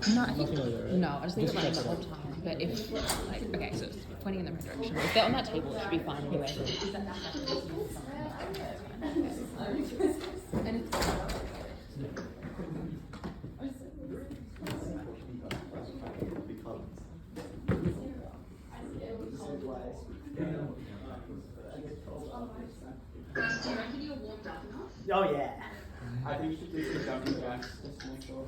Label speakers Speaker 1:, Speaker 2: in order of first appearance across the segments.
Speaker 1: No, I think,
Speaker 2: Nothing like that, right?
Speaker 1: no, I just think
Speaker 2: Just
Speaker 1: it runs
Speaker 2: check
Speaker 1: the
Speaker 2: it
Speaker 1: whole
Speaker 2: out.
Speaker 1: time. But if, like, okay, so it's pointing in the right direction. If they're on that table, it should be fine anyway.
Speaker 3: Gus, do you reckon you're warmed up enough?
Speaker 4: Oh yeah.
Speaker 5: I think you should do some jumping jacks just to make sure.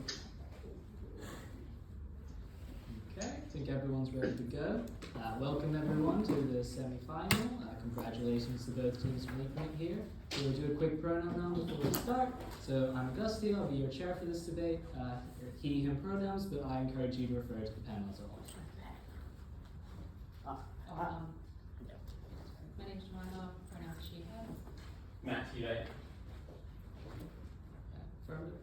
Speaker 6: Okay, I think everyone's ready to go. Welcome everyone to the semi-final. Congratulations to both teams for making it here. We'll do a quick pronoun now before we start. So I'm Auguste, I'll be your chair for this debate. He, him pronouns, but I encourage you to refer to the panel as a whole.
Speaker 7: My name's Joanna, pronoun she, her.
Speaker 5: Matthew, right?
Speaker 6: Affirmative.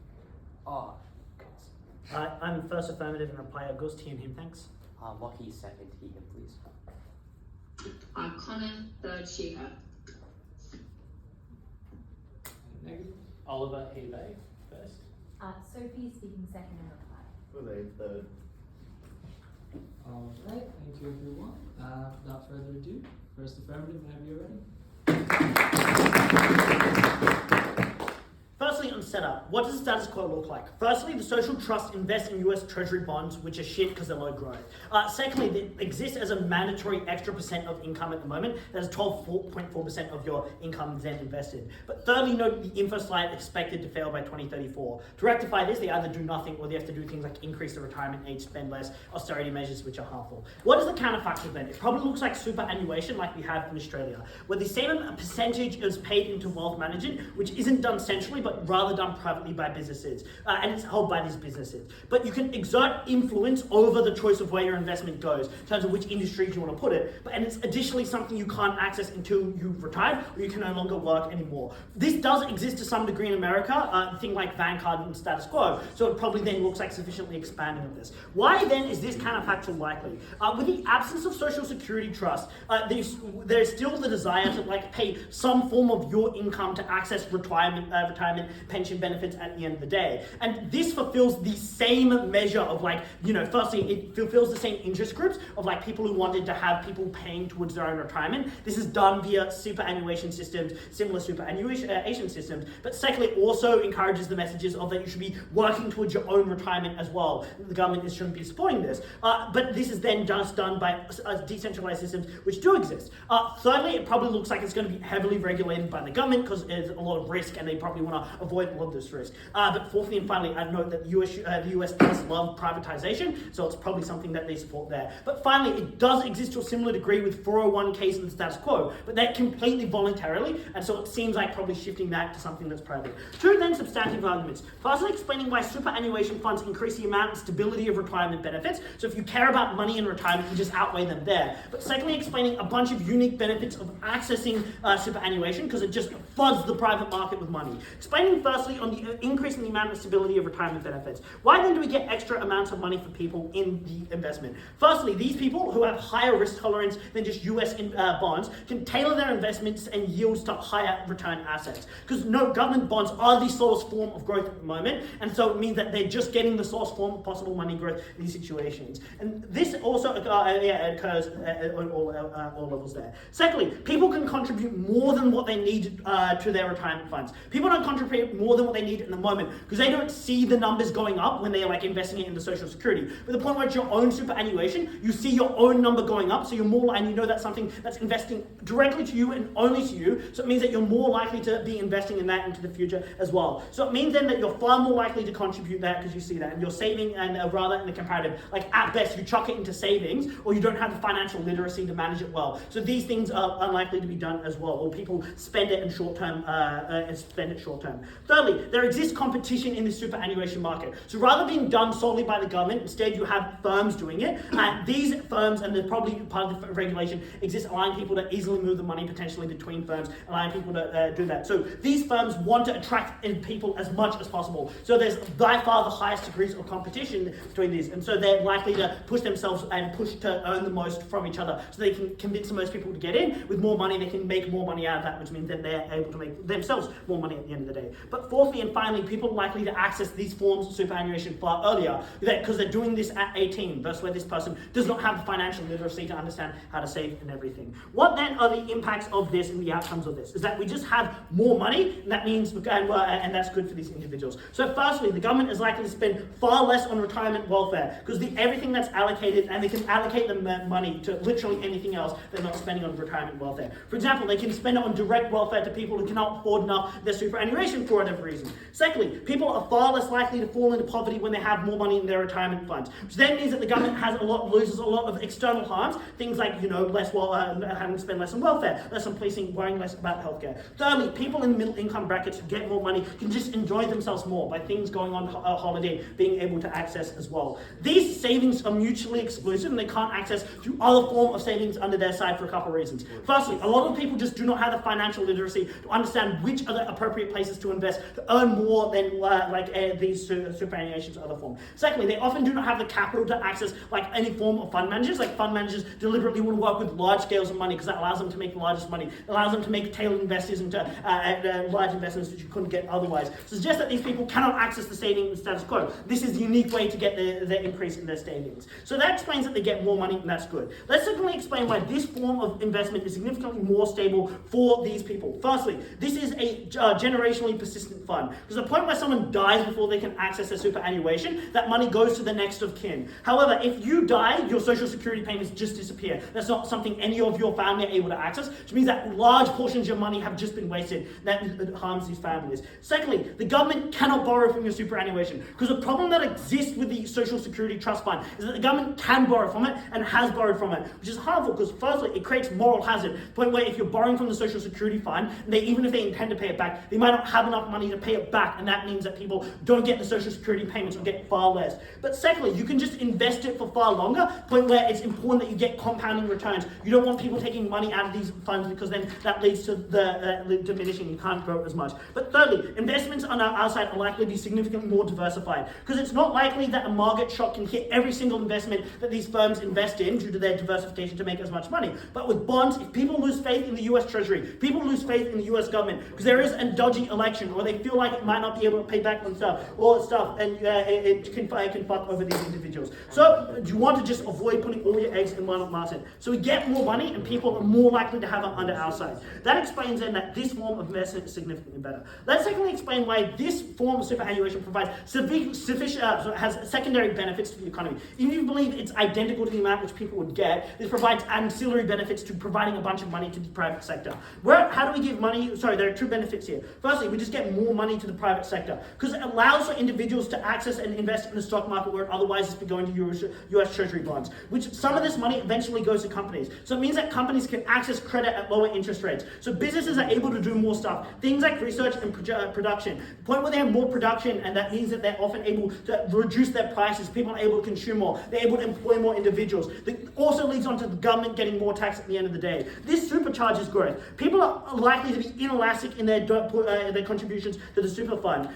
Speaker 4: I'm first affirmative and reply August, he and him, thanks.
Speaker 8: Lachie second, he him please.
Speaker 3: Connor, third, she, her.
Speaker 6: Negative.
Speaker 4: Oliver, he, they, first.
Speaker 7: Sophie speaking second and reply.
Speaker 5: Well, they third.
Speaker 6: All right, thank you everyone. Without further ado, first affirmative whenever you're ready.
Speaker 4: Firstly, on setup, what does the status quo look like? Firstly, the social trust invests in US Treasury Bonds, which are shit because they're low growth. Secondly, they exist as a mandatory extra percent of income at the moment. That is 12.4% of your income then invested. But thirdly, note the info slide expected to fail by 2034. To rectify this, they either do nothing or they have to do things like increase the retirement age, spend less, austerity measures which are harmful. What is the counterfactual then? It probably looks like superannuation like we have in Australia, where the same percentage is paid into wealth management, which isn't done centrally, but rather done privately by businesses, and it's held by these businesses. But you can exert influence over the choice of where your investment goes, in terms of which industries you want to put it, and it's additionally something you can't access until you've retired, or you can no longer work anymore. This does exist to some degree in America, thing like Vanguard and status quo, so it probably then looks like sufficiently expanding of this. Why then is this counterfactual likely? With the absence of social security trust, there's still the desire to pay some form of your income to access retirement pension benefits at the end of the day. And this fulfills the same measure of firstly, it fulfills the same interest groups of people who wanted to have people paying towards their own retirement. This is done via superannuation systems, similar superannuation systems. But secondly, it also encourages the messages of that you should be working towards your own retirement as well. The government shouldn't be supporting this. But this is then just done by decentralized systems which do exist. Thirdly, it probably looks like it's going to be heavily regulated by the government because there's a lot of risk and they probably want to avoid a lot of this risk. But fourthly and finally, I'd note that the US does love privatization, so it's probably something that they support there. But finally, it does exist to a similar degree with 401ks and the status quo, but they're completely voluntarily, and so it seems like probably shifting that to something that's private. Two then substantive arguments. Firstly, explaining why superannuation funds increase the amount and stability of retirement benefits. So if you care about money in retirement, you just outweigh them there. But secondly, explaining a bunch of unique benefits of accessing superannuation because it just floods the private market with money. Explaining firstly on the increase in the amount of stability of retirement benefits. Why then do we get extra amounts of money for people in the investment? Firstly, these people who have higher risk tolerance than just US bonds can tailor their investments and yields to higher return assets. Because no, government bonds are the source form of growth at the moment, and so it means that they're just getting the source form of possible money growth in these situations. And this also occurs on all levels there. Secondly, people can contribute more than what they need to their retirement funds. People don't contribute more than what they need in the moment because they don't see the numbers going up when they're investing it into social security. But the point where it's your own superannuation, you see your own number going up, so you're more, and you know that's something that's investing directly to you and only to you, so it means that you're more likely to be investing in that into the future as well. So it means then that you're far more likely to contribute that because you see that, and you're saving, and rather in the comparative, at best you chuck it into savings, or you don't have the financial literacy to manage it well. So these things are unlikely to be done as well, or people spend it in short term. Thirdly, there exists competition in the superannuation market. So rather than being done solely by the government, instead you have firms doing it. These firms, and they're probably part of the regulation, exist allowing people to easily move the money potentially between firms, allowing people to do that. So these firms want to attract people as much as possible. So there's by far the highest degrees of competition between these, and so they're likely to push themselves and push to earn the most from each other. So they can convince the most people to get in. With more money, they can make more money out of that, which means that they're able to make themselves more money at the end of the day. But fourthly and finally, people are likely to access these forms of superannuation far earlier because they're doing this at 18, versus where this person does not have the financial literacy to understand how to save and everything. What then are the impacts of this and the outcomes of this? Is that we just have more money, and that means, and that's good for these individuals. So firstly, the government is likely to spend far less on retirement welfare because everything that's allocated, and they can allocate the money to literally anything else they're not spending on retirement welfare. For example, they can spend it on direct welfare to people who cannot afford enough their superannuation for whatever reason. Secondly, people are far less likely to fall into poverty when they have more money in their retirement funds, which then means that the government loses a lot of external harms, things like, having to spend less on welfare, less on policing, worrying less about healthcare. Thirdly, people in middle income brackets who get more money can just enjoy themselves more by things going on holiday, being able to access as well. These savings are mutually exclusive and they can't access to other form of savings under their side for a couple of reasons. Firstly, a lot of people just do not have the financial literacy to understand which are the appropriate places to invest to earn more than these superannuation's other form. Secondly, they often do not have the capital to access any form of fund managers. Fund managers deliberately want to work with large scales of money because that allows them to make the largest money. It allows them to make tailored investors into large investments which you couldn't get otherwise. So suggest that these people cannot access the savings status quo. This is the unique way to get the increase in their savings. So that explains that they get more money, and that's good. Let's secondly explain why this form of investment is significantly more stable for these people. Firstly, this is a generationally persistent fund. Because the point where someone dies before they can access their superannuation, that money goes to the next of kin. However, if you die, your social security payments just disappear. That's not something any of your family are able to access, which means that large portions of your money have just been wasted. That harms these families. Secondly, the government cannot borrow from your superannuation, because the problem that exists with the Social Security Trust Fund is that the government can borrow from it and has borrowed from it, which is harmful because firstly, it creates moral hazard. The point where if you're borrowing from the Social Security Fund, and even if they intend to pay it back, they might not have enough money to pay it back, and that means that people don't get the Social Security payments or get far less. But secondly, you can just invest it for far longer, point where it's important that you get compounding returns. You don't want people taking money out of these funds because then that leads to the diminishing, you can't grow as much. But thirdly, investments on our side are likely to be significantly more diversified, because it's not likely that a market shock can hit every single investment that these firms invest in due to their diversification to make as much money. But with bonds, if people lose faith in the US Treasury, people lose faith in the US government, because there is a dodgy election, or they feel like it might not be able to pay back on all that stuff, and it can fuck over these individuals. So you want to just avoid putting all your eggs in one basket. So we get more money, and people are more likely to have it under our side. That explains then that this form of investment is significantly better. Let's secondly explain why this form of superannuation provides has secondary benefits to the economy. Even if you believe it's identical to the amount which people would get, this provides ancillary benefits to providing a bunch of money to the private sector. How do we give money? Sorry, there are two benefits here. Firstly, we just get more money to the private sector because it allows for individuals to access and invest in the stock market where it otherwise is going to US Treasury bonds, which some of this money eventually goes to companies. So it means that companies can access credit at lower interest rates. So businesses are able to do more stuff. Things like research and production. The point where they have more production, and that means that they're often able to reduce their prices. People are able to consume more. They're able to employ more individuals. That also leads on to the government getting more tax at the end of the day. This supercharges growth. People are likely to be inelastic in their contributions to the super fund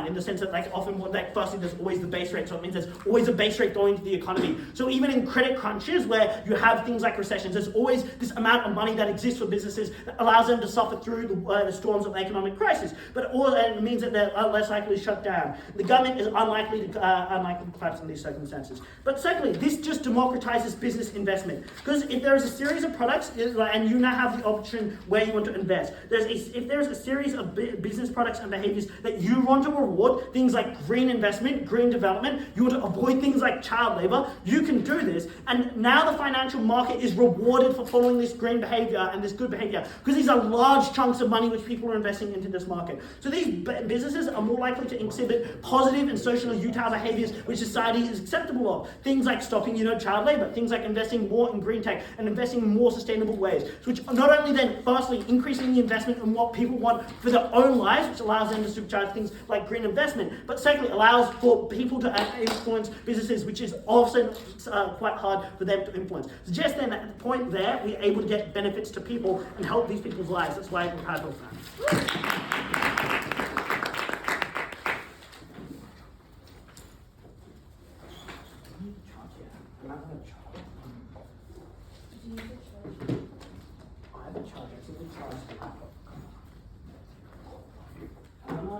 Speaker 4: in the sense that firstly there's always the base rate, so it means there's always a base rate going to the economy. So even in credit crunches where you have things like recessions, there's always this amount of money that exists for businesses that allows them to suffer through the storms of economic crisis. But it means that they're less likely to shut down. The government is unlikely to collapse in these circumstances. But secondly, this just democratizes business investment, because if there is a series of products and you now have the option where you want to invest, if there's a series of business products and behaviors that you want to reward, things like green investment, green development, you want to avoid things like child labor, you can do this. And now the financial market is rewarded for following this green behavior and this good behavior, because these are large chunks of money which people are investing into this market. So these businesses are more likely to exhibit positive and socially utile behaviors which society is acceptable of. Things like stopping, child labor, things like investing more in green tech and investing in more sustainable ways, which not only then firstly increasing the investment in what people want for their own lives, which allows them to supercharge things like green investment, but secondly allows for people to influence businesses, which is often quite hard for them to influence. So just then at the point there, we're able to get benefits to people and help these people's lives. That's why we're proud of that. I have a charger. It's a good charge. I don't know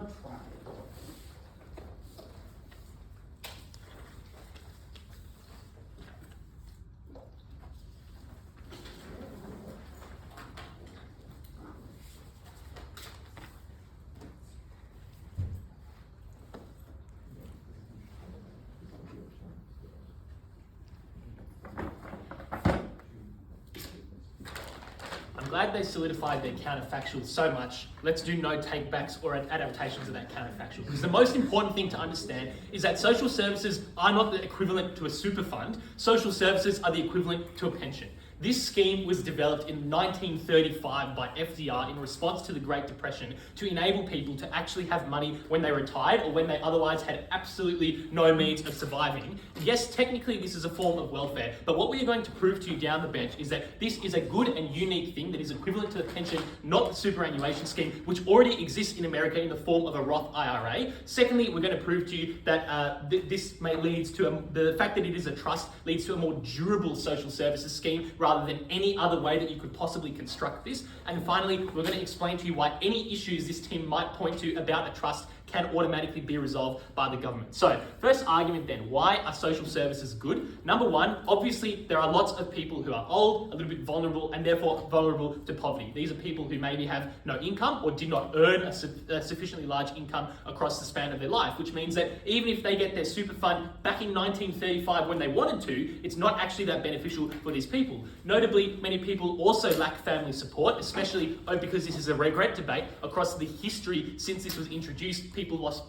Speaker 2: glad they solidified their counterfactual so much. Let's do no take-backs or adaptations of that counterfactual. Because the most important thing to understand is that social services are not the equivalent to a super fund. Social services are the equivalent to a pension. This scheme was developed in 1935 by FDR in response to the Great Depression to enable people to actually have money when they retired or when they otherwise had absolutely no means of surviving. Yes, technically this is a form of welfare, but what we are going to prove to you down the bench is that this is a good and unique thing that is equivalent to the pension, not the superannuation scheme, which already exists in America in the form of a Roth IRA. Secondly, we're going to prove to you that leads to the fact that it is a trust leads to a more durable social services scheme rather than any other way that you could possibly construct this. And finally, we're going to explain to you why any issues this team might point to about a trust can automatically be resolved by the government. So, first argument then, why are social services good? Number one, obviously there are lots of people who are old, a little bit vulnerable, and therefore vulnerable to poverty. These are people who maybe have no income or did not earn a sufficiently large income across the span of their life, which means that even if they get their super fund back in 1935 when they wanted to, it's not actually that beneficial for these people. Notably, many people also lack family support, especially because this is a regret debate across the history since this was introduced. People lost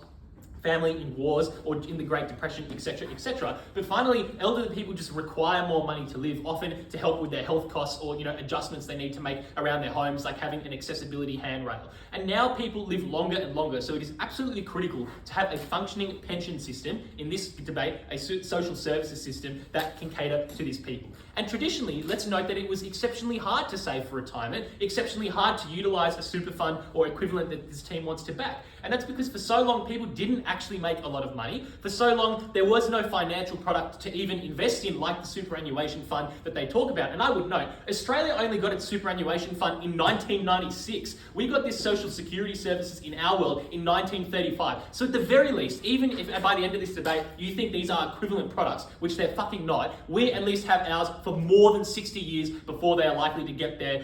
Speaker 2: family in wars or in the Great Depression, etc., etc. But finally, elderly people just require more money to live, often to help with their health costs or adjustments they need to make around their homes, like having an accessibility handrail. And now people live longer and longer, so it is absolutely critical to have a functioning pension system, in this debate, a social services system that can cater to these people. And traditionally, let's note that it was exceptionally hard to save for retirement, exceptionally hard to utilise a super fund or equivalent that this team wants to back. And that's because for so long, people didn't actually make a lot of money. For so long, there was no financial product to even invest in, like the superannuation fund that they talk about. And I would note, Australia only got its superannuation fund in 1996. We got this social security services in our world in 1935. So at the very least, even if by the end of this debate, you think these are equivalent products, which they're fucking not, we at least have ours for more than 60 years before they are likely to get their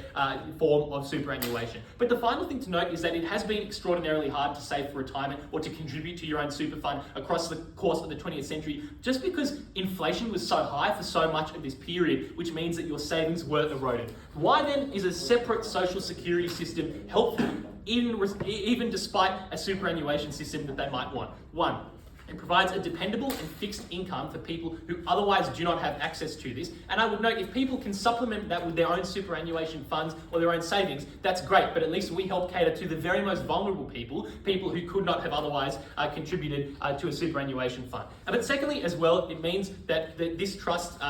Speaker 2: form of superannuation. But the final thing to note is that it has been extraordinarily hard to save for retirement or to contribute to your own super fund across the course of the 20th century, just because inflation was so high for so much of this period, which means that your savings were eroded. Why then is a separate social security system helpful, even despite a superannuation system that they might want? One, it provides a dependable and fixed income for people who otherwise do not have access to this. And I would note, if people can supplement that with their own superannuation funds or their own savings, that's great, but at least we help cater to the very most vulnerable people who could not have otherwise contributed to a superannuation fund. But secondly, as well, it means that this trust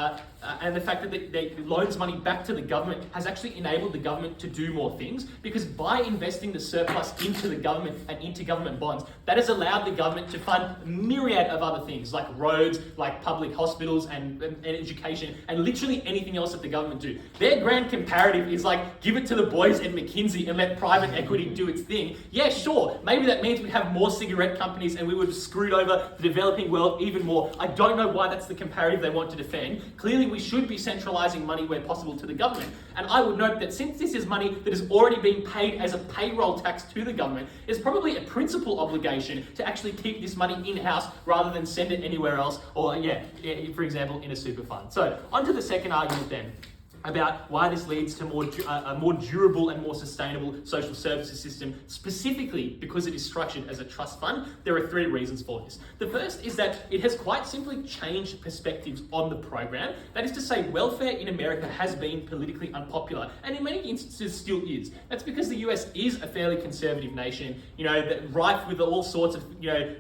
Speaker 2: and the fact that it loans money back to the government has actually enabled the government to do more things, because by investing the surplus into the government and into government bonds, that has allowed the government to fund myriad of other things, like roads, like public hospitals and education, and literally anything else that the government do. Their grand comparative is like, give it to the boys at McKinsey and let private equity do its thing. Yeah, sure, maybe that means we'd have more cigarette companies and we would have screwed over the developing world even more. I don't know why that's the comparative they want to defend. Clearly, we should be centralising money where possible to the government. And I would note that since this is money that is already being paid as a payroll tax to the government, it's probably a principal obligation to actually keep this money in-house rather than send it anywhere else, or for example, in a super fund. So, on to the second argument then, about why this leads to a more durable and more sustainable social services system, specifically because it is structured as a trust fund. There are three reasons for this. The first is that it has quite simply changed perspectives on the program. That is to say, welfare in America has been politically unpopular, and in many instances still is. That's because the US is a fairly conservative nation, rife with all sorts of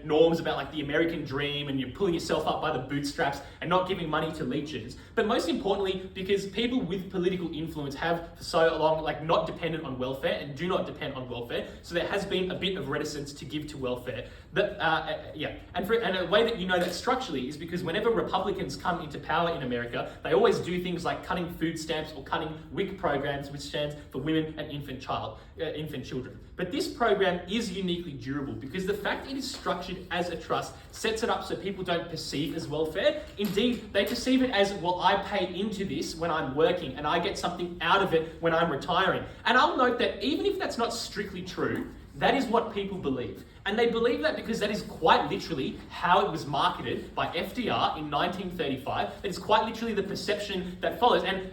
Speaker 2: norms about like the American dream, and you're pulling yourself up by the bootstraps and not giving money to leeches. But most importantly, because people with political influence have for so long not dependent on welfare and do not depend on welfare, so there has been a bit of reticence to give to welfare. But and a way that you know that structurally is because whenever Republicans come into power in America, they always do things like cutting food stamps or cutting WIC programs, which stands for Women and Infant Children. But this program is uniquely durable because the fact it is structured as a trust sets it up so people don't perceive as welfare. Indeed, they perceive it as, well, I pay into this when I'm working and I get something out of it when I'm retiring. And I'll note that even if that's not strictly true, that is what people believe. And they believe that because that is quite literally how it was marketed by FDR in 1935. That is quite literally the perception that follows. And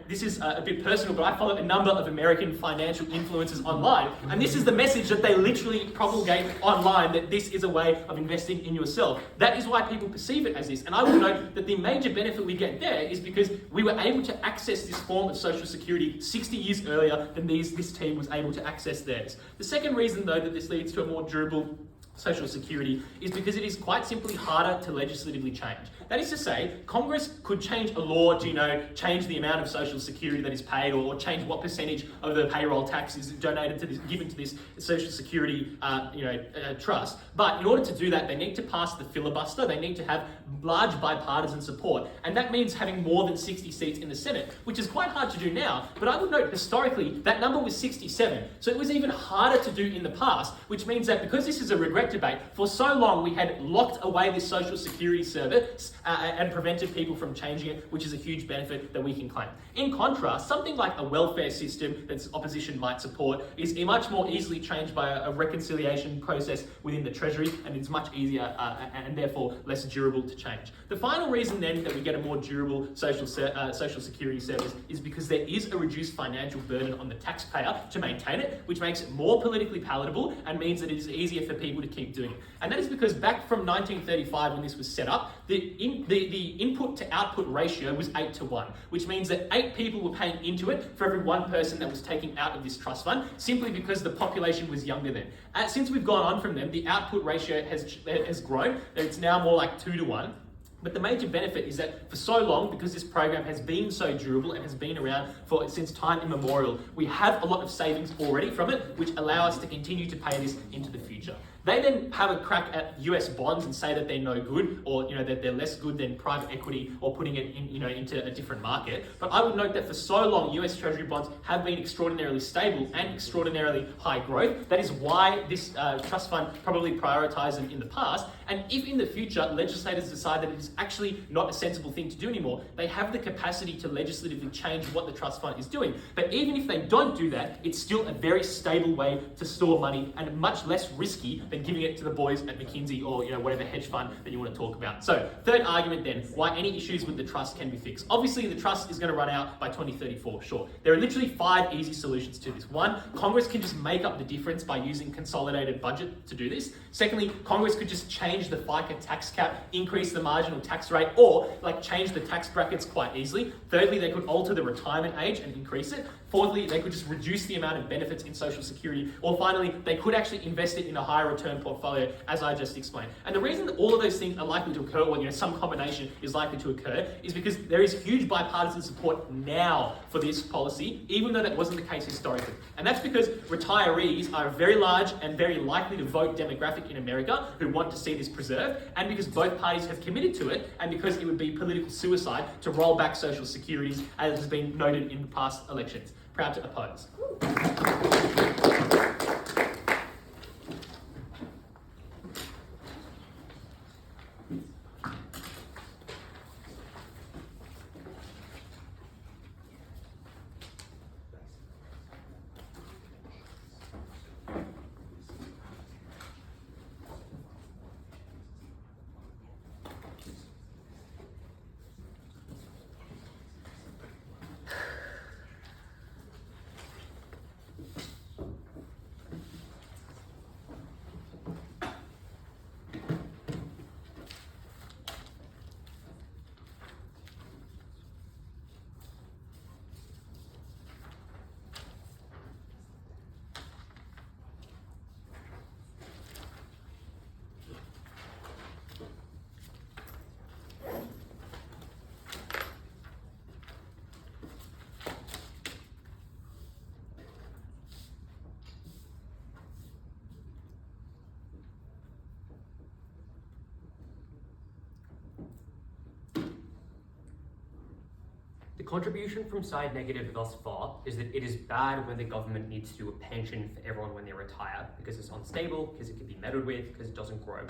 Speaker 2: this is a bit personal, but I follow a number of American financial influencers online, and this is the message that they literally promulgate online, that this is a way of investing in yourself. That is why people perceive it as this. And I will note that the major benefit we get there is because we were able to access this form of Social Security 60 years earlier than this team was able to access theirs. The second reason, though, that this leads to a more durable Social Security is because it is quite simply harder to legislatively change. That is to say, Congress could change a law to, change the amount of Social Security that is paid, or change what percentage of the payroll tax is donated to this, given to this Social Security, trust. But in order to do that, they need to pass the filibuster. They need to have large bipartisan support, and that means having more than 60 seats in the Senate, which is quite hard to do now. But I would note historically that number was 67, so it was even harder to do in the past. Which means that because this is a regret debate, for so long we had locked away this Social Security service and prevented people from changing it, which is a huge benefit that we can claim. In contrast, something like a welfare system that opposition might support is much more easily changed by a reconciliation process within the Treasury, and it's much easier and therefore less durable to change. The final reason then that we get a more durable Social Security service is because there is a reduced financial burden on the taxpayer to maintain it, which makes it more politically palatable and means that it is easier for people to keep doing it. And that is because back from 1935, when this was set up, the input to output ratio was 8-1, which means that 8 people were paying into it for every 1 person that was taking out of this trust fund, simply because the population was younger then. Since we've gone on from them, the output ratio has grown. It's now more like 2-1. But the major benefit is that for so long, because this program has been so durable and has been around since time immemorial, we have a lot of savings already from it, which allow us to continue to pay this into the future. They then have a crack at US bonds and say that they're no good, or that they're less good than private equity, or putting it in, into a different market. But I would note that for so long, US Treasury bonds have been extraordinarily stable and extraordinarily high growth. That is why this trust fund probably prioritised them in the past. And if in the future legislators decide that it is actually not a sensible thing to do anymore, they have the capacity to legislatively change what the trust fund is doing. But even if they don't do that, it's still a very stable way to store money, and much less risky than giving it to the boys at McKinsey or whatever hedge fund that you want to talk about. So third argument then, why any issues with the trust can be fixed. Obviously the trust is going to run out by 2034, sure. There are literally 5 easy solutions to this. 1, Congress can just make up the difference by using consolidated budget to do this. Secondly, Congress could just change the FICA tax cap, increase the marginal tax rate, or change the tax brackets quite easily. Thirdly, they could alter the retirement age and increase it. Fourthly, they could just reduce the amount of benefits in Social Security. Or finally, they could actually invest it in a higher return portfolio, as I just explained. And the reason that all of those things are likely to occur, or some combination is likely to occur, is because there is huge bipartisan support now for this policy, even though that wasn't the case historically. And that's because retirees are a very large and very likely to vote demographic in America who want to see this preserved, and because both parties have committed to it, and because it would be political suicide to roll back Social Securities, as has been noted in the past elections. Proud to oppose.
Speaker 8: The contribution from side negative thus far is that it is bad when the government needs to do a pension for everyone when they retire, because it's unstable, because it can be meddled with, because it doesn't grow.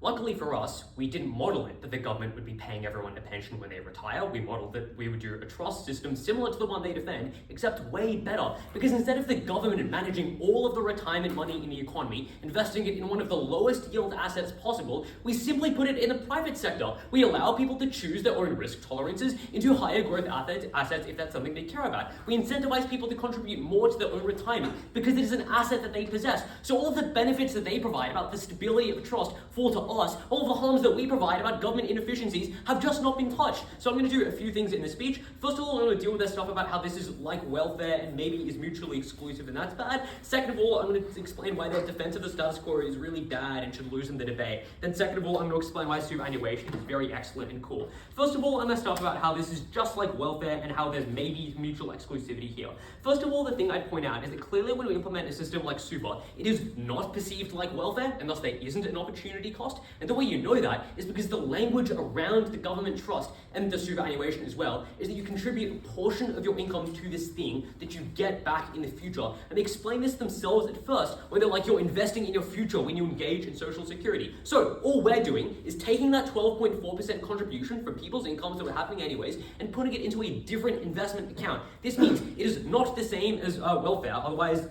Speaker 8: Luckily for us, we didn't model it that the government would be paying everyone a pension when they retire. We modeled that we would do a trust system similar to the one they defend, except way better. Because instead of the government managing all of the retirement money in the economy, investing it in one of the lowest yield assets possible, we simply put it in the private sector. We allow people to choose their own risk tolerances into higher growth assets if that's something they care about. We incentivize people to contribute more to their own retirement because it is an asset that they possess. So all of the benefits that they provide about the stability of a trust fall to us. All of the harms that we provide about government inefficiencies have just not been touched. So I'm going to do a few things in this speech. First of all, I'm going to deal with that stuff about how this is like welfare and maybe is mutually exclusive and that's bad. Second of all, I'm going to explain why their defense of the status quo is really bad and should lose in the debate. Then second of all, I'm going to explain why superannuation is very excellent and cool. First of all, I'm going to start about how this is just like welfare and how there's maybe mutual exclusivity here. First of all, the thing I'd point out is that clearly when we implement a system like super, it is not perceived like welfare and thus there isn't an opportunity cost. And the way you know that is because the language around the government trust and the superannuation as well is that you contribute a portion of your income to this thing that you get back in the future. And they explain this themselves at first when they're like, you're investing in your future when you engage in social security. So all we're doing is taking that 12.4% contribution from people's incomes that were happening anyways and putting it into a different investment account. This means it is not the same as welfare. Otherwise,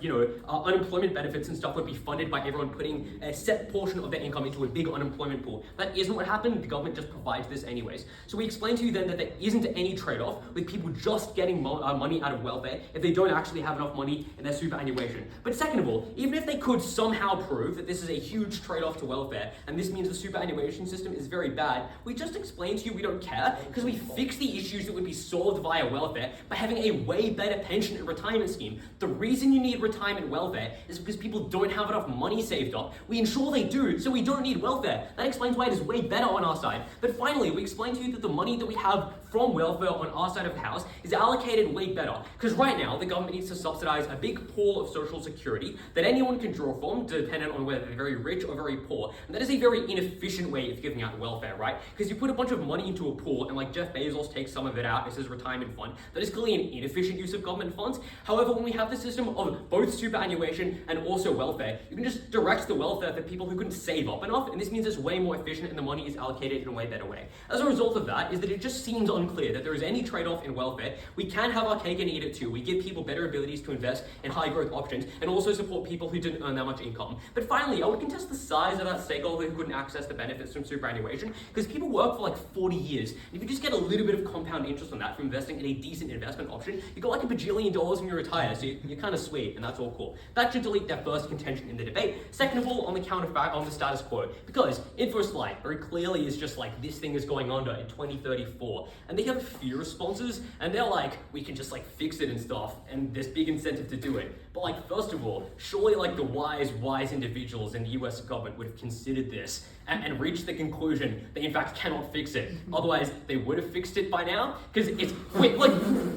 Speaker 8: unemployment benefits and stuff would be funded by everyone putting a set portion of their income into a big unemployment pool. That isn't what happened. The government just provides this anyways. So we explained to you then that there isn't any trade-off with people just getting money out of welfare if they don't actually have enough money in their superannuation. But second of all, even if they could somehow prove that this is a huge trade-off to welfare and this means the superannuation system is very bad, we just explained to you we don't care because we fix the issues that would be solved via welfare by having a way better pension and retirement scheme. The reason you need retirement welfare is because people don't have enough money saved up. We ensure they do, so we don't need welfare. That explains why it is way better on our side. But finally, we explained to you that the money that we have from welfare on our side of the house is allocated way better. Because right now, the government needs to subsidize a big pool of social security that anyone can draw from, dependent on whether they're very rich or very poor. And that is a very inefficient way of giving out welfare, right? Because you put a bunch of money into a pool and like Jeff Bezos takes some of it out as his retirement fund. That is clearly an inefficient use of government funds. However, when we have the system of both superannuation and also welfare, you can just direct the welfare for people who couldn't save up enough, and this means it's way more efficient and the money is allocated in a way better way. As a result of that is that it just seems unclear that there is any trade-off in welfare. We can have our cake and eat it too. We give people better abilities to invest in high growth options and also support people who didn't earn that much income. But finally, I would contest the size of that stakeholder who couldn't access the benefits from superannuation because people work for like 40 years. And if you just get a little bit of compound interest on that from investing in a decent investment option, you got like $1 bajillion when you retire, so you're kind of sweet and that's all cool. That should delete that first contention in the debate. Second of all, on the counterfact, on the status quo, because info slide very clearly is just like this thing is going under in 2034, and they have a few responses, and they're like, we can just like fix it and stuff, and there's big incentive to do it. But like, first of all, surely like the wise individuals in the US government would have considered this and reached the conclusion they in fact cannot fix it. Otherwise, they would have fixed it by now, because it's, like,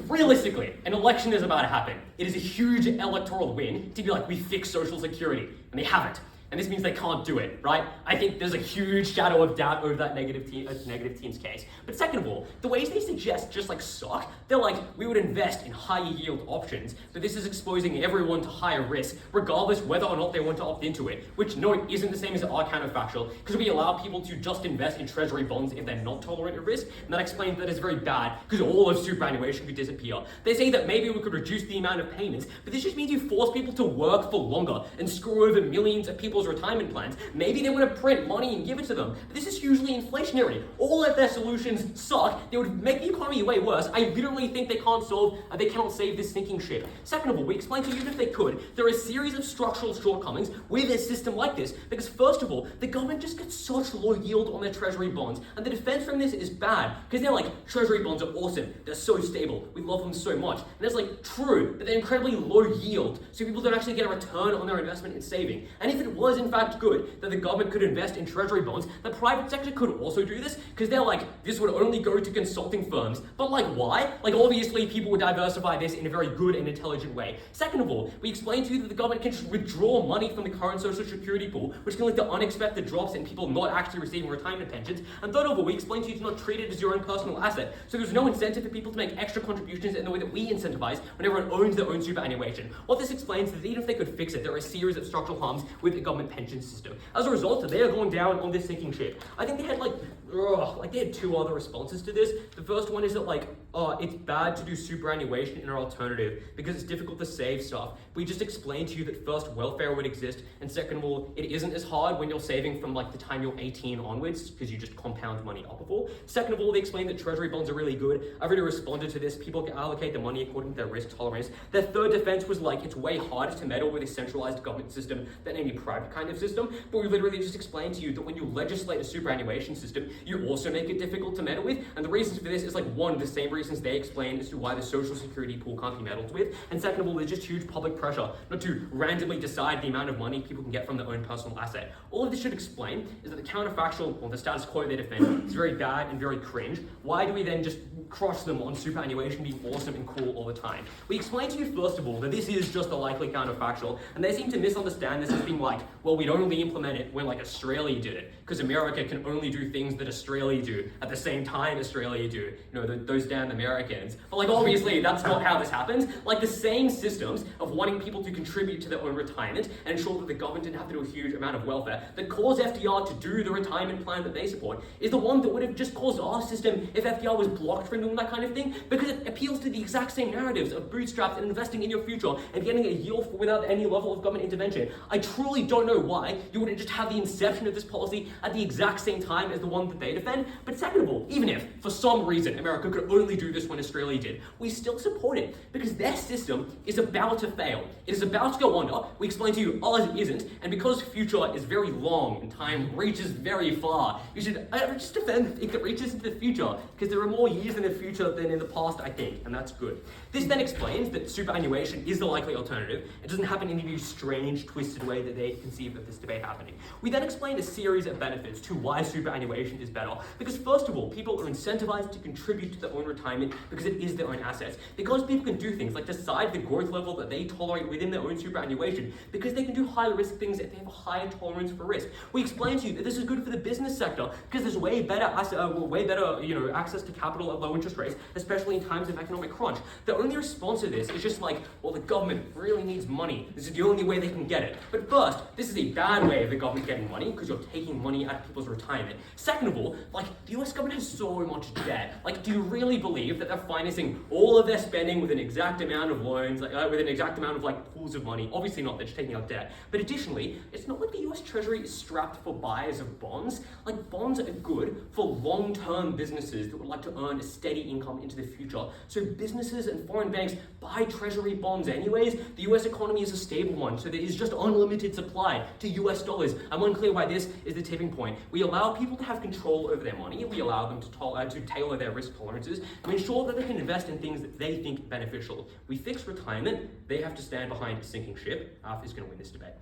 Speaker 8: realistically, an election is about to happen. It is a huge electoral win to be like, we fix Social Security, and they haven't. And this means they can't do it, right? I think there's a huge shadow of doubt over that negative team's case. But second of all, the ways they suggest just like suck. They're like, we would invest in higher yield options, but this is exposing everyone to higher risk, regardless whether or not they want to opt into it, which no, isn't the same as our counterfactual, because we allow people to just invest in treasury bonds if they're not tolerant of risk, and that explains that it's very bad, because all of superannuation could disappear. They say that maybe we could reduce the amount of payments, but this just means you force people to work for longer and screw over millions of people's retirement plans. Maybe they want to print money and give it to them, but this is hugely inflationary. All of their solutions suck. They would make the economy way worse. I literally think they cannot save this sinking ship. Second of all, we explained to you even if they could, there are a series of structural shortcomings with a system like this, because first of all, the government just gets such low yield on their treasury bonds, and the defense from this is bad, because they're like, treasury bonds are awesome, they're so stable, we love them so much, and it's like, true, but they're incredibly low yield, so people don't actually get a return on their investment in saving. And if it was in fact good that the government could invest in treasury bonds, the private sector could also do this, because they're like, this would only go to consulting firms. But like, why? Like, obviously people would diversify this in a very good and intelligent way. Second of all, we explained to you that the government can just withdraw money from the current social security pool, which can lead to unexpected drops in people not actually receiving retirement pensions. And third of all, we explained to you to not treat it as your own personal asset. So there's no incentive for people to make extra contributions in the way that we incentivize when everyone owns their own superannuation. What this explains is that even if they could fix it, there are a series of structural harms with the government government pension system. As a result, they are going down on this sinking ship. I think they had they had two other responses to this. The first one is that it's bad to do superannuation in an alternative because it's difficult to save stuff. We just explained to you that first, welfare would exist, and second of all, it isn't as hard when you're saving from the time you're 18 onwards because you just compound money up of all. Second of all, they explained that treasury bonds are really good. I've already responded to this. People can allocate the money according to their risk tolerance. Their third defense was it's way harder to meddle with a centralized government system than any private kind of system. But we literally just explained to you that when you legislate a superannuation system, you also make it difficult to meddle with. And the reasons for this is one, the same reasons they explain as to why the social security pool can't be meddled with. And second of all, there's just huge public pressure not to randomly decide the amount of money people can get from their own personal asset. All of this should explain is that the counterfactual, or the status quo they defend, is very bad and very cringe. Why do we then just crush them on superannuation being awesome and cool all the time? We explained to you first of all that this is just a likely counterfactual, and they seem to misunderstand this as being we'd only implement it when Australia did it, because America can only do things that Australia do at the same time Australia do. Those damn Americans. But obviously that's not how this happens. The same systems of wanting people to contribute to their own retirement and ensure that the government didn't have to do a huge amount of welfare that caused FDR to do the retirement plan that they support is the one that would have just caused our system if FDR was blocked from doing that kind of thing, because it appeals to the exact same narratives of bootstraps and investing in your future and getting a yield without any level of government intervention. I truly don't know why you wouldn't just have the inception of this policy at the exact same time as the one that they defend. But second of all, even if for some reason America could only do this when Australia did, we still support it because their system is about to fail. It is about to go under. We explained to you ours isn't, and because future is very long and time reaches very far, you should just defend the thing that reaches into the future, because there are more years in the future than in the past, I think, and that's good. This then explains that superannuation is the likely alternative. It doesn't happen in any strange, twisted way that they conceive of this debate happening. We then explained a series of benefits to why superannuation is better, because first of all, people are incentivized to contribute to their own retirement because it is their own assets. Because people can do things like decide the growth level that they tolerate within their own superannuation, because they can do high risk things if they have a higher tolerance for risk. We explained to you that this is good for the business sector because there's way better access to capital at low interest rates, especially in times of economic crunch. The only response to this is just the government really needs money. This is the only way they can get it. But first, this is a bad way of the government getting money because you're taking money out of people's retirement. Second of all, the US government has so much debt. Do you really believe that they're financing all of their spending with an exact amount of loans, with an exact amount of pools of money? Obviously not, they're just taking out debt. But additionally, it's not like the US Treasury is strapped for buyers of bonds. Bonds are good for long-term businesses that would like to earn a steady income into the future. So businesses and foreign banks buy treasury bonds anyways. The US economy is a stable one, so there is just unlimited supply to US dollars. I'm unclear why this is the tipping point. We allow people to have control over their money. We allow them to tailor their risk tolerances and ensure that they can invest in things that they think beneficial. We fix retirement. They have to stand behind a sinking ship. Arf is going to win this debate.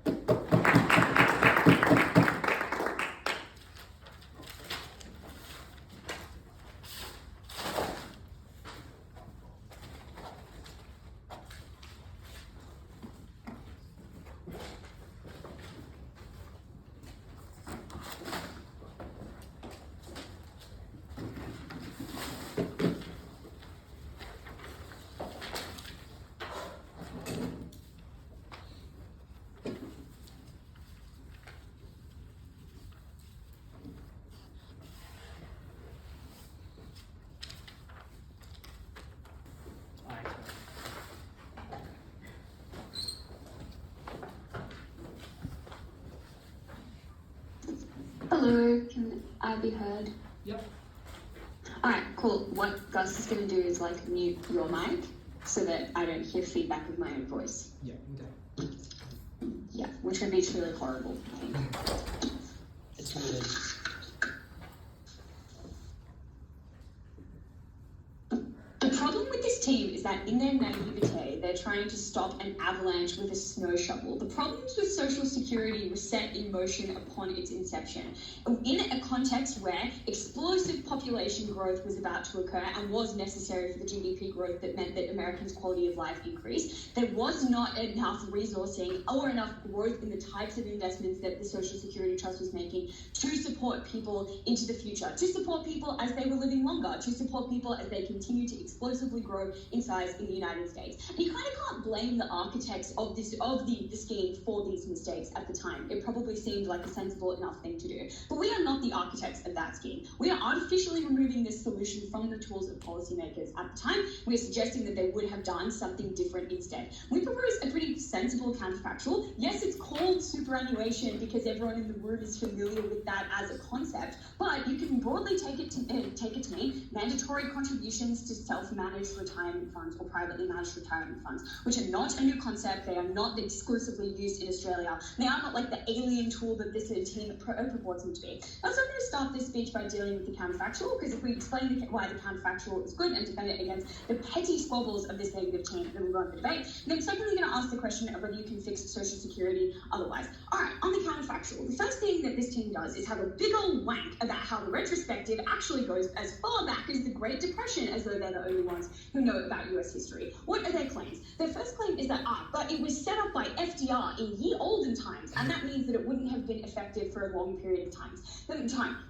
Speaker 3: Hello, can I be heard?
Speaker 6: Yep.
Speaker 3: Alright, cool. What Gus is going to do is mute your mic so that I don't hear feedback with my own voice.
Speaker 6: Yeah, okay.
Speaker 3: Yeah, which would be truly horrible, I think.
Speaker 6: It's muted.
Speaker 3: The problem with this team is that in their naivete, they're trying to stop an avalanche with a snow shovel. The problems with Social Security were set in motion upon its inception. In a context where explosive population growth was about to occur and was necessary for the GDP growth that meant that Americans' quality of life increased, there was not enough resourcing or enough growth in the types of investments that the Social Security Trust was making to support people into the future, to support people as they were living longer, to support people as they continue to explosively grow in size in the United States. And you kind of can't blame the architects of the scheme for these mistakes at the time. It probably seemed like a sensible enough thing to do. But we are not the architects of that scheme. We are artificially removing this solution from the tools of policymakers at the time. We are suggesting that they would have done something different instead. We propose a pretty sensible counterfactual. Yes, it's called superannuation because everyone in the room is familiar with that as a concept, but you can broadly take it to mean mandatory contributions to self-managed retirement funds or privately managed retirement funds, which are not a new concept. They are not exclusively used in Australia. They are not like the alien tool that this team purports them to be. So I'm going to start this speech by dealing with the counterfactual, because if we explain why the counterfactual is good and defend it against the petty squabbles of this negative team, then we'll go on the debate. And then secondly, going to ask the question of whether you can fix Social Security otherwise. All right, on the counterfactual, the first thing that this team does is have a big old wank about how the retrospective actually goes as far back as the Great Depression, as though they're the only ones who know about US history. What are their claims? Their first claim is that, but it was set up by FDR in ye olden times, and that means that it wouldn't have been effective for a long period of time.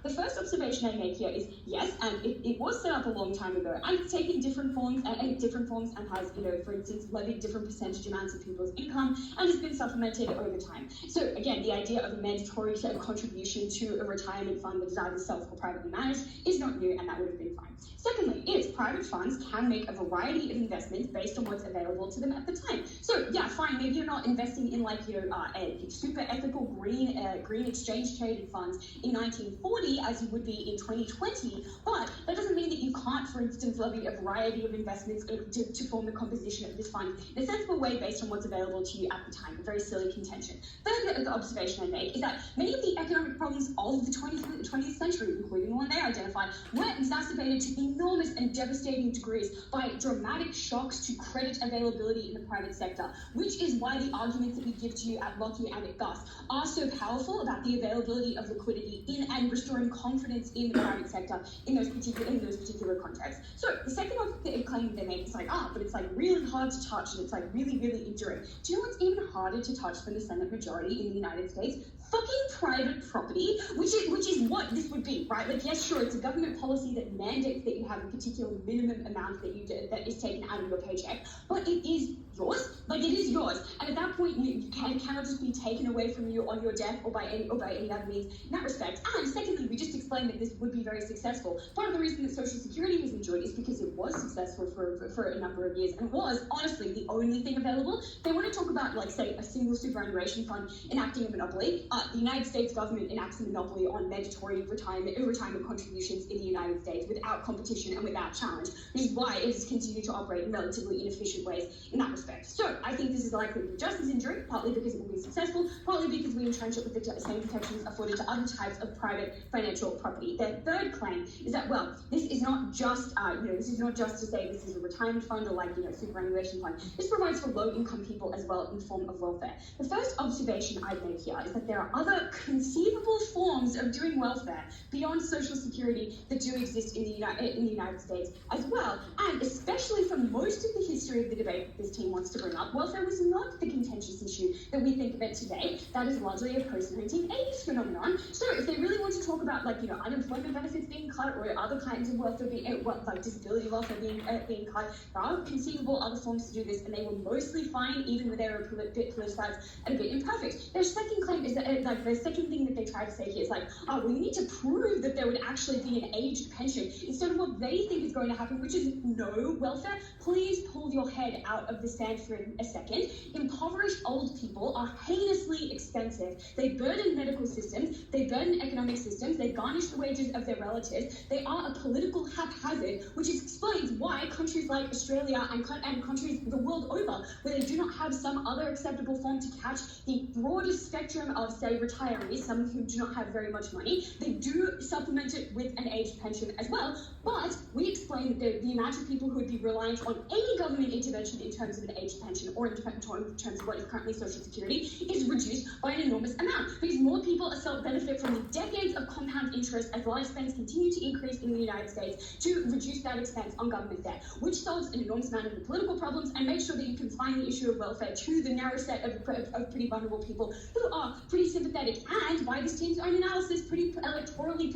Speaker 3: The first observation I make here is, yes, and it was set up a long time ago, and it's taken different forms and has, for instance, levied different percentage amounts of people's income and has been supplemented over time. So again, the idea of a mandatory contribution to a retirement fund that is either self or privately managed is not new, and that would have been fine. Secondly, private funds can make a variety of investments based on what's available to them at the time. So yeah, fine, maybe you're not investing in a super ethical green exchange traded funds in 1940 as you would be in 2020, but that doesn't mean that you can't, for instance, levy a variety of investments to form the composition of this fund in a sensible way based on what's available to you at the time. A very silly contention. Third, the observation I make is that many of the economic problems of the 20th century, including the one they identified, were exacerbated to enormous and devastating degrees by dramatic shocks to credit availability in the private sector, which is why the arguments that we give to you at Lachie and at Gus are so powerful about the availability of liquidity in and restoring confidence in the private sector in those particular contexts. So the second claim they make is but it's really hard to touch and it's really, really enduring. Do you know what's even harder to touch than the Senate majority in the United States? Fucking private property, which is what this would be, right? Yes, sure, it's a government policy that mandates that you have a particular minimum amount that is taken out of your paycheck, but it is yours. It is yours, and at that point, you cannot just be taken away from you on your death or by any other means in that respect. And secondly, we just explained that this would be very successful. Part of the reason that Social Security was enjoyed is because it was successful for a number of years, and was honestly the only thing available. They want to talk about, say, a single superannuation fund enacting a monopoly. The United States government enacts a monopoly on mandatory retirement contributions in the United States without competition and without challenge, which is why it has continued to operate in relatively inefficient ways in that respect. So I think this is likely to be just as enduring, partly because it will be successful, partly because we entrench it with the same protections afforded to other types of private financial property. Their third claim is that, this is not just to say this is a retirement fund or superannuation fund. This provides for low-income people as well in the form of welfare. The first observation I'd make here is that there are other conceivable forms of doing welfare beyond Social Security that do exist in the United States as well. And especially for most of the history of the debate that this team wants to bring up, welfare was not the contentious issue that we think of it today. That is largely a post-1980s phenomenon. So if they really want to talk about unemployment benefits being cut or other kinds of welfare being disability welfare being cut, there are conceivable other forms to do this, and they were mostly fine, even when they were a bit politicized and a bit imperfect. Their second claim is that the second thing that they try to say here is we need to prove that there would actually be an aged pension instead of what they think is going to happen, which is no welfare. Please pull your head out of the sand for a second. Impoverished old people are heinously expensive. They burden medical systems, they burden economic systems, they garnish the wages of their relatives. They are a political haphazard, which explains why countries like Australia and countries the world over, where they do not have some other acceptable form to catch the broadest spectrum of, say, retirees, some who do not have very much money, they do supplement it with an aged pension as well. But we explain that the amount of people who would be reliant on any government intervention in terms of an aged pension or in terms of what is currently Social Security is reduced by an enormous amount, because more people benefit from the decades of compound interest as lifespans continue to increase in the United States to reduce that expense on government debt, which solves an enormous amount of the political problems and makes sure that you confine the issue of welfare to the narrow set of pretty vulnerable people who are pretty sympathetic, and by this team's own analysis, pretty electorally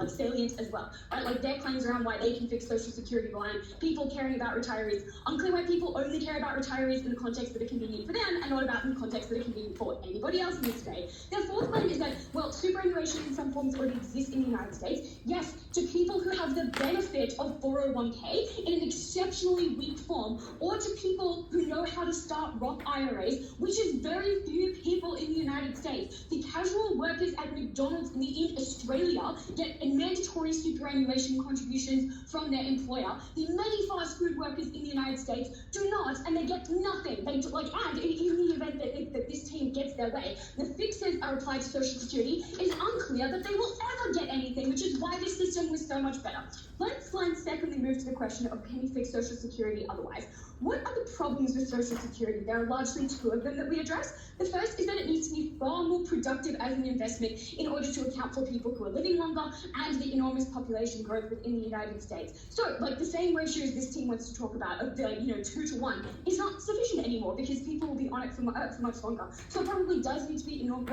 Speaker 3: salient as well. Right? Their claims around why they can fix Social Security on people caring about retirees. Unclear why people only care about retirees in the context that are convenient for them and not about in the context that are convenient for anybody else in this state. Their fourth claim is that, well, superannuation in some forms already exists in the United States. Yes, to people who have the benefit of 401k in an exceptionally weak form, or to people who know how to start Roth IRAs, which is very few people in the United States. The casual workers at McDonald's in Australia get mandatory superannuation contributions from their employer. The many fast food workers in the United States do not, and they get nothing. They do, and in the event that this team gets their way, the fixes are applied to Social Security. It's unclear that they will ever get anything, which is why this system was so much better. Let's secondly move to the question of can you fix Social Security otherwise? What are the problems with Social Security? There are largely two of them that we address. The first is that it needs to be far more productive as an investment in order to account for people who are living longer and the enormous population growth within the United States. So, like the same ratios this team wants to talk about of the 2 to 1 is not sufficient anymore because people will be on it for much longer. So it probably does need to be more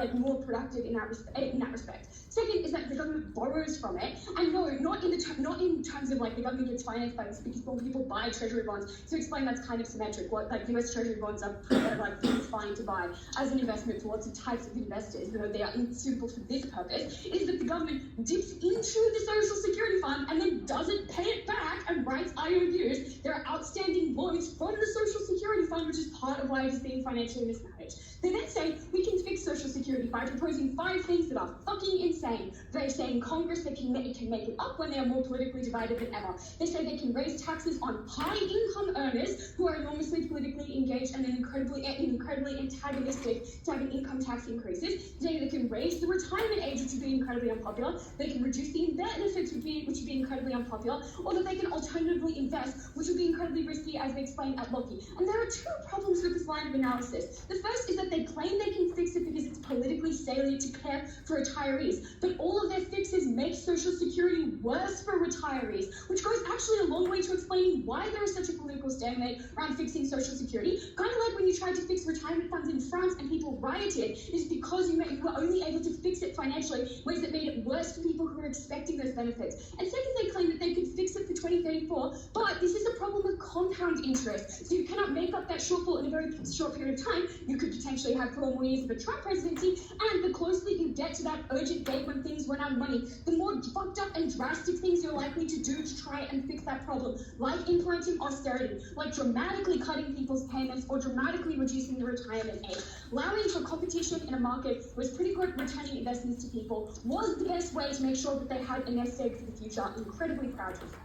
Speaker 3: productive in that respect. Second is that the government borrows from it, and no, not in terms of like the government gets financed by this because people buy treasury bonds. So explain that's kind of symmetric. What like US Treasury Bonds are it's fine to buy as an investment for lots of types of investors, though they are unsuitable for this purpose. Is that the government dips into the Social Security Fund and then doesn't pay it back and writes IOUs. There are outstanding loans from the Social Security Fund, which is part of why it is being financially mismanaged. They then say we can fix Social Security by proposing 5 things that are fucking insane. They say in Congress they can make it up when they are more politically divided than ever. They say they can raise taxes on high income earners who are enormously politically engaged and incredibly antagonistic to having income tax increases. They say they can raise the retirement age, which would be incredibly unpopular. They can reduce the benefits, which would be incredibly unpopular. Or that they can alternatively invest, which would be incredibly risky, as we explained at Lachie. And there are 2 problems with this line of analysis. The first is that they claim they can fix it because it's politically salient to care for retirees, but all of their fixes make Social Security worse for retirees, which goes actually a long way to explaining why there is such a political stalemate around fixing Social Security. Kind of like when you tried to fix retirement funds in France and people rioted, is because you were only able to fix it financially, ways that made it worse for people who were expecting those benefits. And second, they claim that they could fix it for 2034, but this is a problem with compound interest, so you cannot make up that shortfall in a very short period of time. You could potentially have 4 more years of a Trump presidency, and the closer you get to that urgent date when things run out of money, the more fucked up and drastic things you're likely to do to try and fix that problem, like implementing austerity, like dramatically cutting people's payments or dramatically reducing the retirement age. Allowing for competition in a market was pretty good returning investments to people was the best way to make sure that they had a nest egg for the future. I'm incredibly proud of that.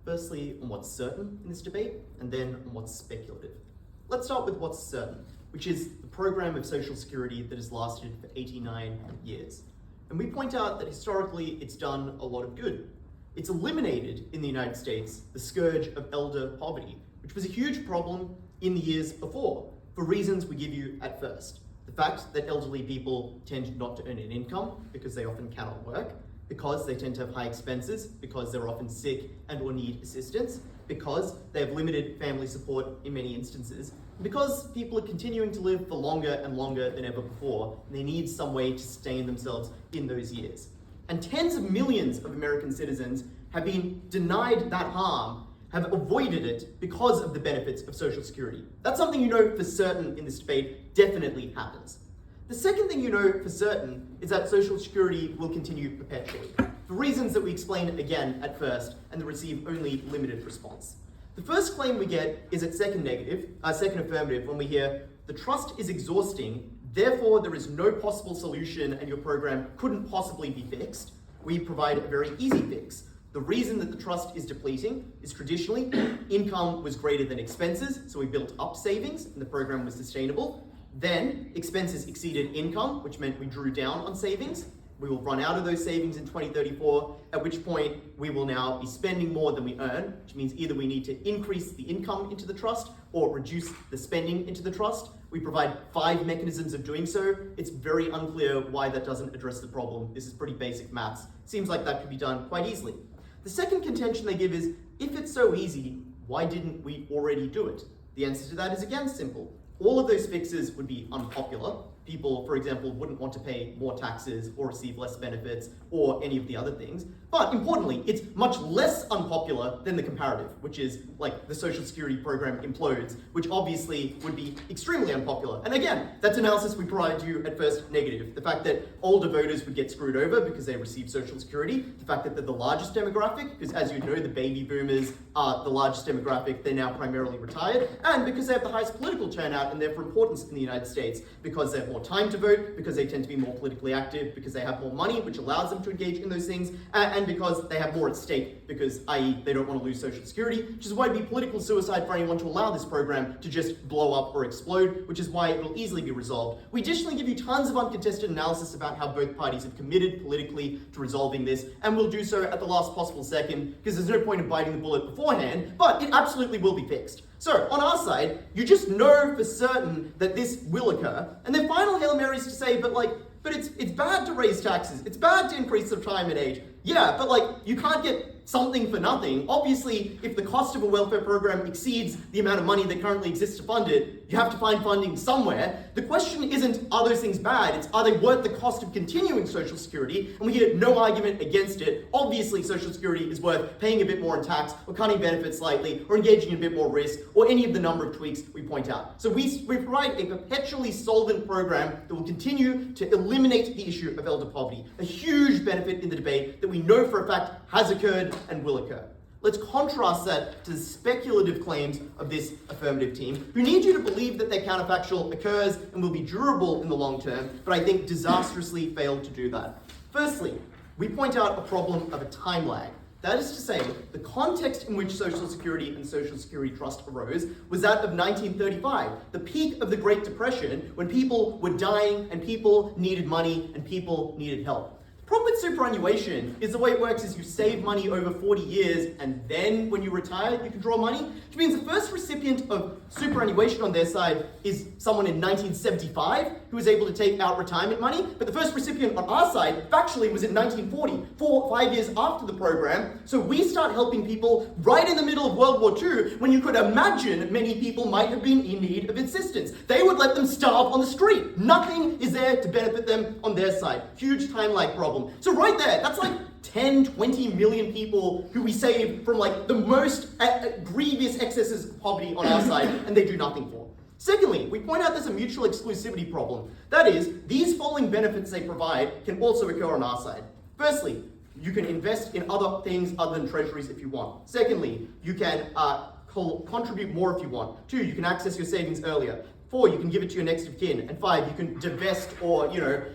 Speaker 9: Firstly, on what's certain in this debate, and then on what's speculative. Let's start with what's certain, which is the program of Social Security that has lasted for 89 years. And we point out that historically it's done a lot of good. It's eliminated in the United States the scourge of elder poverty, which was a huge problem in the years before, for reasons we give you at first. The fact that elderly people tend not to earn an income because they often cannot work, because they tend to have high expenses, because they're often sick and or need assistance, because they have limited family support in many instances, because people are continuing to live for longer and longer than ever before, and they need some way to sustain themselves in those years. And tens of millions of American citizens have been denied that harm, have avoided it because of the benefits of Social Security. That's something you know for certain in this debate definitely happens. The second thing you know for certain is that Social Security will continue perpetually, for reasons that we explained again at first and that receive only limited response. The first claim we get is at second affirmative, when we hear, the trust is exhausting, therefore there is no possible solution and your program couldn't possibly be fixed. We provide a very easy fix. The reason that the trust is depleting is traditionally income was greater than expenses, so we built up savings and the program was sustainable. Then expenses exceeded income, which meant we drew down on savings. We will run out of those savings in 2034, at which point we will now be spending more than we earn, which means either we need to increase the income into the trust or reduce the spending into the trust. We provide 5 mechanisms of doing so. It's very unclear why that doesn't address the problem. This is pretty basic maths. Seems like that could be done quite easily. The second contention they give is, if it's so easy, why didn't we already do it? The answer to that is again simple. All of those fixes would be unpopular. People, for example, wouldn't want to pay more taxes or receive less benefits or any of the other things. But importantly, it's much less unpopular than the comparative, which is like the Social Security program implodes, which obviously would be extremely unpopular. And again, that's analysis we provide you at first negative. The fact that older voters would get screwed over because they receive Social Security, the fact that they're the largest demographic, because as you know, the baby boomers are the largest demographic, they're now primarily retired, and because they have the highest political turnout and therefore importance in the United States, because they have more time to vote, because they tend to be more politically active, because they have more money, which allows them to engage in those things, and because they have more at stake, because, i.e., they don't want to lose Social Security, which is why it'd be political suicide for anyone to allow this program to just blow up or explode, which is why it will easily be resolved. We additionally give you tons of uncontested analysis about how both parties have committed politically to resolving this, and will do so at the last possible second, because there's no point in biting the bullet beforehand, but it absolutely will be fixed. So, on our side, you just know for certain that this will occur, and their final Hail Mary is to say, but it's bad to raise taxes, it's bad to increase the retirement age. Yeah, but you can't get something for nothing. Obviously, if the cost of a welfare program exceeds the amount of money that currently exists to fund it, you have to find funding somewhere. The question isn't, are those things bad? It's, are they worth the cost of continuing Social Security? And we hear no argument against it. Obviously, Social Security is worth paying a bit more in tax, or cutting benefits slightly, or engaging in a bit more risk, or any of the number of tweaks we point out. So we provide a perpetually solvent program that will continue to eliminate the issue of elder poverty, a huge benefit in the debate that we know for a fact has occurred and will occur. Let's contrast that to the speculative claims of this affirmative team, who need you to believe that their counterfactual occurs and will be durable in the long term, but I think disastrously failed to do that. Firstly, we point out a problem of a time lag. That is to say, the context in which Social Security and Social Security Trust arose was that of 1935, the peak of the Great Depression, when people were dying and people needed money and people needed help. The problem with superannuation is the way it works is you save money over 40 years and then when you retire you can draw money, which means the first recipient of superannuation on their side is someone in 1975 who was able to take out retirement money, but the first recipient on our side factually was in 1940, 5 years after the program. So we start helping people right in the middle of World War II, when you could imagine many people might have been in need of assistance. They would let them starve on the street. Nothing is there to benefit them on their side. Huge time lag problem. So right there, that's 10, 20 million people who we save from the most grievous excesses of poverty on our side, and they do nothing for. Secondly, we point out there's a mutual exclusivity problem. That is, these following benefits they provide can also occur on our side. Firstly, you can invest in other things other than treasuries if you want. Secondly, you can contribute more if you want. 2, you can access your savings earlier. 4, you can give it to your next of kin. And 5, you can divest or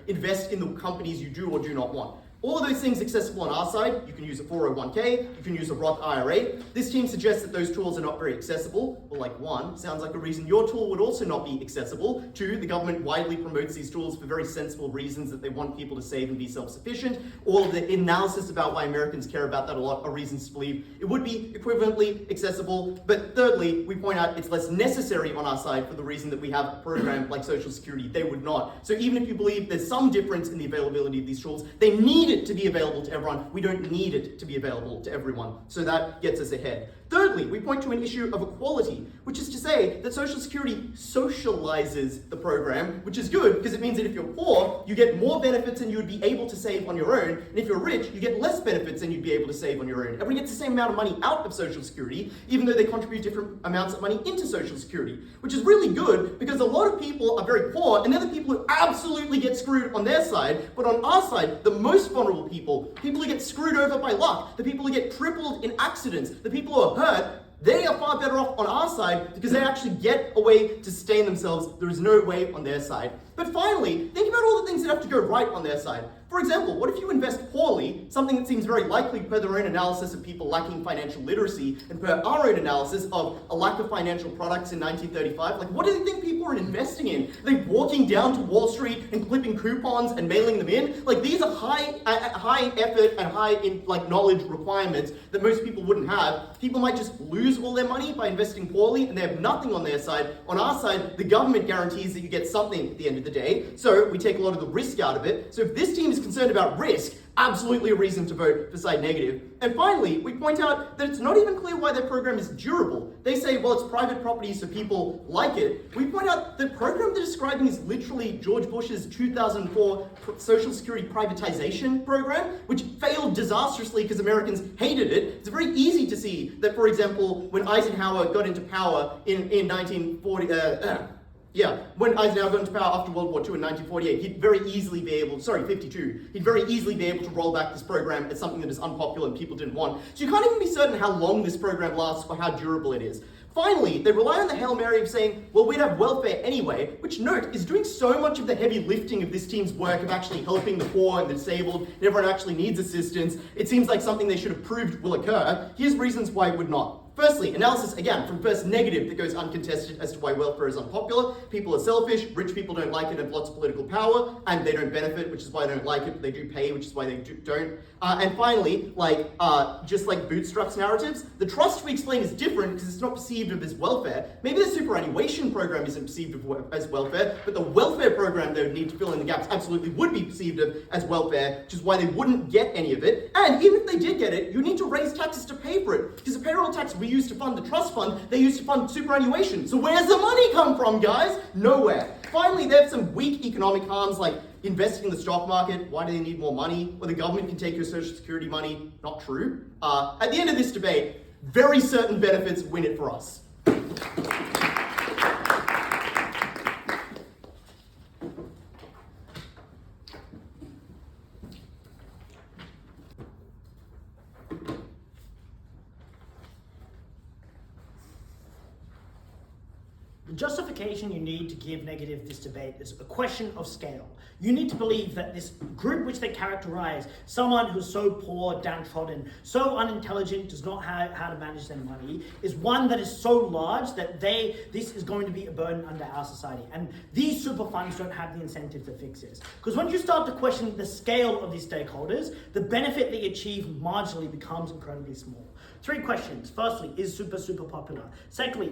Speaker 9: invest in the companies you do or do not want. All of those things accessible on our side. You can use a 401k, you can use a Roth IRA. This team suggests that those tools are not very accessible. Well, 1, sounds like a reason your tool would also not be accessible. 2, the government widely promotes these tools for very sensible reasons, that they want people to save and be self-sufficient. All of the analysis about why Americans care about that a lot are reasons to believe it would be equivalently accessible. But thirdly, we point out it's less necessary on our side for the reason that we have a program like Social Security. They would not. So even if you believe there's some difference in the availability of these tools, they need it to be available to everyone. We don't need it to be available to everyone. So that gets us ahead. Thirdly, we point to an issue of equality, which is to say that Social Security socializes the program, which is good because it means that if you're poor, you get more benefits than you would be able to save on your own, and if you're rich, you get less benefits than you'd be able to save on your own. Everyone gets the same amount of money out of Social Security, even though they contribute different amounts of money into Social Security, which is really good because a lot of people are very poor, and they're the people who absolutely get screwed on their side, but on our side, the most vulnerable people who get screwed over by luck, the people who get crippled in accidents, the people who are hurt, they are far better off on our side because they actually get a way to sustain themselves. There is no way on their side. But finally, think about all the things that have to go right on their side. For example, what if you invest poorly, something that seems very likely per their own analysis of people lacking financial literacy and per our own analysis of a lack of financial products in 1935? Like, what do they think people are investing in? Are they walking down to Wall Street and clipping coupons and mailing them in? Like, these are high effort and high knowledge requirements that most people wouldn't have. People might just lose all their money by investing poorly and they have nothing on their side. On our side, the government guarantees that you get something at the end of the day, so we take a lot of the risk out of it. So if this team is concerned about risk, absolutely a reason to vote for side negative. And finally, we point out that it's not even clear why their program is durable. They say, well, it's private property, so people like it. We point out the program they're describing is literally George Bush's 2004 Social Security privatization program, which failed disastrously because Americans hated it. It's very easy to see that, for example, when Eisenhower got into power in 1940, when Eisenhower got into power after World War II in 1948, he'd very easily be able, 52, he'd very easily be able to roll back this program as something that is unpopular and people didn't want. So you can't even be certain how long this program lasts or how durable it is. Finally, they rely on the Hail Mary of saying, well, we'd have welfare anyway, which, note, is doing so much of the heavy lifting of this team's work of actually helping the poor and the disabled, and everyone actually needs assistance. It seems like something they should have proved will occur. Here's reasons why it would not. Firstly, analysis, again, from first negative that goes uncontested as to why welfare is unpopular. People are selfish, rich people don't like it and have lots of political power, and they don't benefit, which is why they don't like it, but they do pay, which is why they don't. And finally, just like Bootstrap's narratives, the trust we explain is different because it's not perceived of as welfare. Maybe the superannuation program isn't perceived as welfare, but the welfare program they would need to fill in the gaps absolutely would be perceived of as welfare, which is why they wouldn't get any of it. And even if they did get it, you need to raise taxes to pay for it, because the payroll tax we use to fund the trust fund, they use to fund superannuation. So where's the money come from, guys? Nowhere. Finally, they have some weak economic harms like investing in the stock market. Why do they need more money? Or the government can take your social security money. Not true. At the end of this debate, very certain benefits win it for us.
Speaker 4: The justification you need to give negative this debate is a question of scale. You need to believe that this group which they characterize, someone who's so poor, downtrodden, so unintelligent, does not know how to manage their money, is one that is so large that this is going to be a burden under our society. And these super funds don't have the incentive to fix this. Because once you start to question the scale of these stakeholders, the benefit they achieve marginally becomes incredibly small. 3 questions. Firstly, is super popular? Secondly,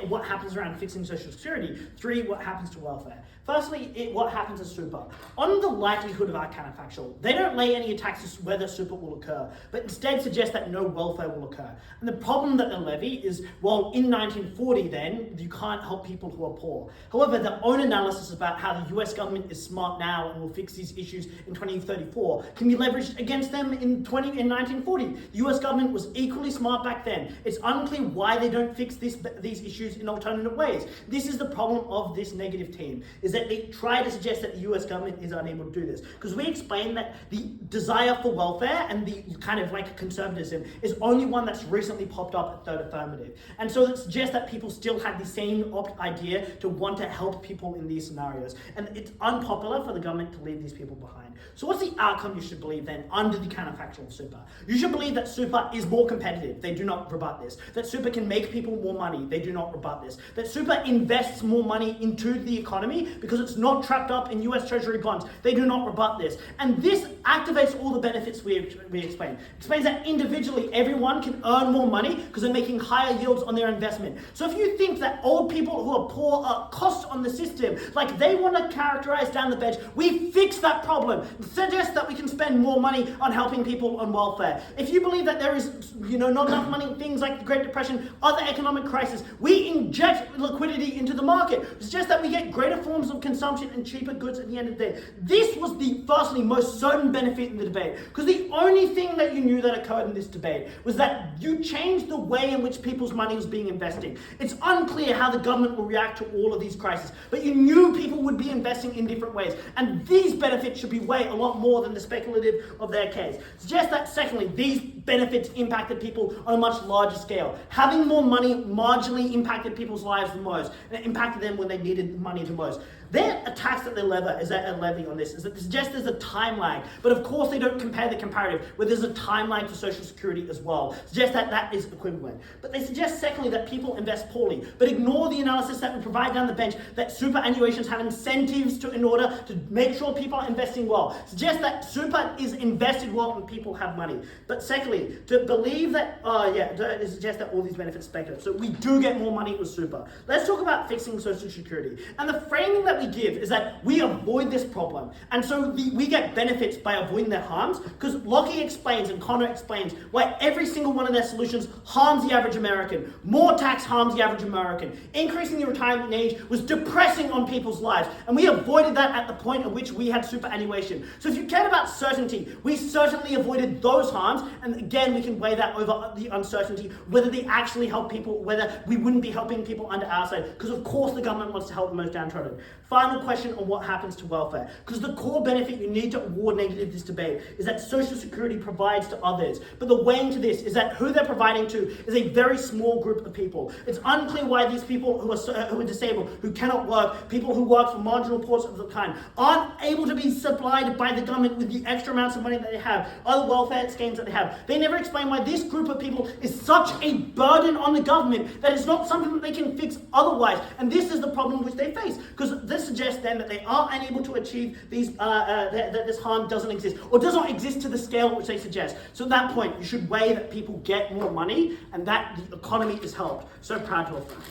Speaker 4: what happens around fixing Social Security? 3, what happens to welfare? Firstly, what happens to super? On the likelihood of our counterfactual, they don't lay any attacks as to whether super will occur, but instead suggest that no welfare will occur. And the problem that they levy is, well, in 1940 then, you can't help people who are poor. However, their own analysis about how the US government is smart now and will fix these issues in 2034 can be leveraged against them in 1940. The US government was equally smart back then. It's unclear why they don't fix these issues in alternative ways. This is the problem of this negative team, is that they try to suggest that the US government is unable to do this. Because we explain that the desire for welfare and the kind of like conservatism is only one that's recently popped up at Third Affirmative. And so it suggests that people still had the same idea to want to help people in these scenarios. And it's unpopular for the government to leave these people behind. So what's the outcome you should believe then under the counterfactual of super? You should believe that super is more competitive. They do not rebut this. That super can make people more money. They do not rebut this. That super invests more money into the economy because it's not trapped up in US Treasury bonds. They do not rebut this. And this activates all the benefits we explain. It explains that individually everyone can earn more money because they're making higher yields on their investment. So if you think that old people who are poor are costs on the system, like they want to characterize down the bench, we fix that problem. Suggest that we can spend more money on helping people on welfare. If you believe that there is, not enough money in things like the Great Depression, other economic crisis, we inject liquidity into the market. It's just that we get greater forms of consumption and cheaper goods at the end of the day. This was the firstly most certain benefit in the debate, because the only thing that you knew that occurred in this debate was that you changed the way in which people's money was being invested. It's unclear how the government will react to all of these crises, but you knew people would be investing in different ways, and these benefits should be weighed a lot more than the speculative of their case. Suggest that secondly, these benefits impacted people on a much larger scale. Having more money marginally impacted people's lives the most, and it impacted them when they needed money the most. Their attacks that they levy on this is that they suggest there's a time lag, but of course they don't compare the comparative, where there's a time lag for Social Security as well. Suggest that that is equivalent. But they suggest secondly that people invest poorly, but ignore the analysis that we provide down the bench that superannuations have incentives in order to make sure people are investing well. Suggest that super is invested well when people have money. But secondly, to believe that, to suggest that all these benefits speculative. So we do get more money with super. Let's talk about fixing Social Security. And the framing that we give is that we avoid this problem. And so we get benefits by avoiding their harms, because Lachie explains and Connor explains why every single one of their solutions harms the average American. More tax harms the average American. Increasing the retirement age was depressing on people's lives. And we avoided that at the point at which we had superannuation. So if you cared about certainty, we certainly avoided those harms. And again, we can weigh that over the uncertainty, whether they actually help people, whether we wouldn't be helping people under our side, because of course the government wants to help the most downtrodden. Final question on what happens to welfare, because the core benefit you need to award negative this debate is that Social Security provides to others, but the weighing to this is that who they're providing to is a very small group of people. It's unclear why these people who are disabled, who cannot work, people who work for marginal ports of the kind, aren't able to be supplied by the government with the extra amounts of money that they have, other welfare schemes that they have. They never explain why this group of people is such a burden on the government that it's not something that they can fix otherwise. And this is the problem which they face, because this suggests then that they are unable to achieve these, that this harm doesn't exist, or does not exist to the scale which they suggest. So at that point, you should weigh that people get more money and that the economy is helped. So proud to have done.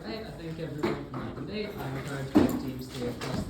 Speaker 6: Alright, I thank everyone for that debate. I encourage both teams to cross